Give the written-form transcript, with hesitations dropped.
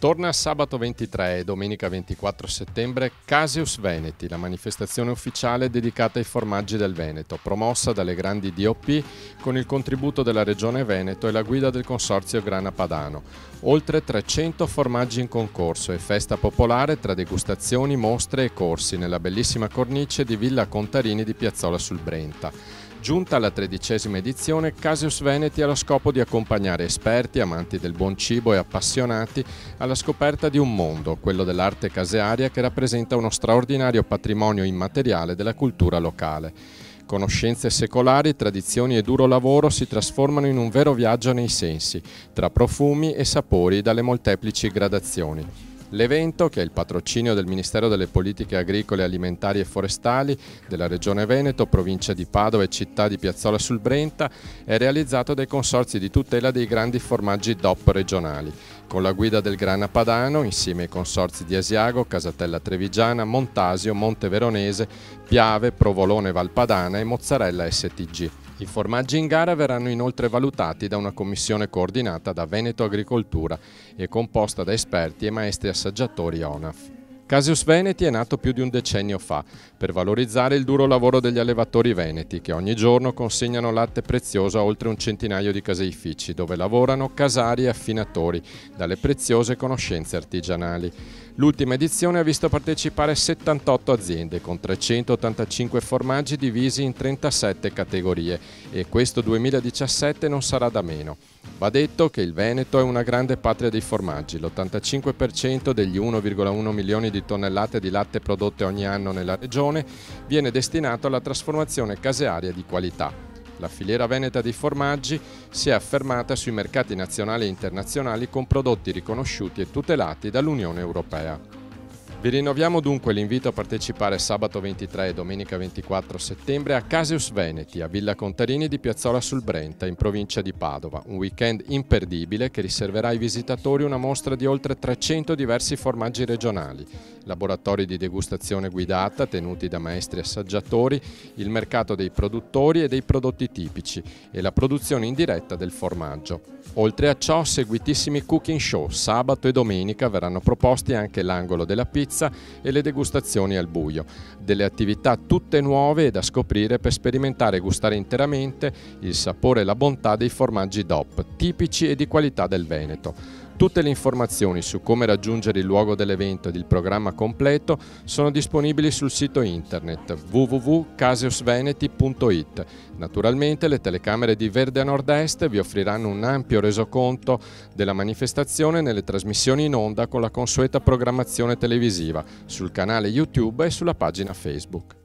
Torna sabato 23 e domenica 24 settembre Caseus Veneti, la manifestazione ufficiale dedicata ai formaggi del Veneto, promossa dalle grandi DOP con il contributo della Regione Veneto e la guida del Consorzio Grana Padano. Oltre 300 formaggi in concorso e festa popolare tra degustazioni, mostre e corsi nella bellissima cornice di Villa Contarini di Piazzola sul Brenta. Giunta alla 13ª edizione, Caseus Veneti ha lo scopo di accompagnare esperti, amanti del buon cibo e appassionati alla scoperta di un mondo, quello dell'arte casearia, che rappresenta uno straordinario patrimonio immateriale della cultura locale. Conoscenze secolari, tradizioni e duro lavoro si trasformano in un vero viaggio nei sensi, tra profumi e sapori dalle molteplici gradazioni. L'evento, che è il patrocinio del Ministero delle Politiche Agricole, Alimentari e Forestali, della Regione Veneto, provincia di Padova e città di Piazzola sul Brenta, è realizzato dai consorzi di tutela dei grandi formaggi DOP regionali, con la guida del Grana Padano, insieme ai consorzi di Asiago, Casatella Trevigiana, Montasio, Monte Veronese, Piave, Provolone Valpadana e Mozzarella STG. I formaggi in gara verranno inoltre valutati da una commissione coordinata da Veneto Agricoltura e composta da esperti e maestri assaggiatori ONAF. Caseus Veneti è nato più di un decennio fa per valorizzare il duro lavoro degli allevatori veneti che ogni giorno consegnano latte prezioso a oltre un centinaio di caseifici dove lavorano casari e affinatori dalle preziose conoscenze artigianali. L'ultima edizione ha visto partecipare 78 aziende con 385 formaggi divisi in 37 categorie e questo 2017 non sarà da meno. Va detto che il Veneto è una grande patria dei formaggi, l'85% degli 1,1 milioni di tonnellate di latte prodotte ogni anno nella regione viene destinato alla trasformazione casearia di qualità. La filiera veneta dei formaggi si è affermata sui mercati nazionali e internazionali con prodotti riconosciuti e tutelati dall'Unione Europea. Vi rinnoviamo dunque l'invito a partecipare sabato 23 e domenica 24 settembre a Caseus Veneti, a Villa Contarini di Piazzola sul Brenta, in provincia di Padova. Un weekend imperdibile che riserverà ai visitatori una mostra di oltre 300 diversi formaggi regionali, laboratori di degustazione guidata tenuti da maestri assaggiatori, il mercato dei produttori e dei prodotti tipici e la produzione in diretta del formaggio. Oltre a ciò, seguitissimi cooking show. Sabato e domenica verranno proposti anche l'angolo della pizza e le degustazioni al buio. Delle attività tutte nuove e da scoprire per sperimentare e gustare interamente il sapore e la bontà dei formaggi DOP, tipici e di qualità del Veneto. Tutte le informazioni su come raggiungere il luogo dell'evento ed il programma completo sono disponibili sul sito internet www.caseusveneti.it. Naturalmente le telecamere di Verde a Nord-Est vi offriranno un ampio resoconto della manifestazione nelle trasmissioni in onda con la consueta programmazione televisiva, sul canale YouTube e sulla pagina Facebook.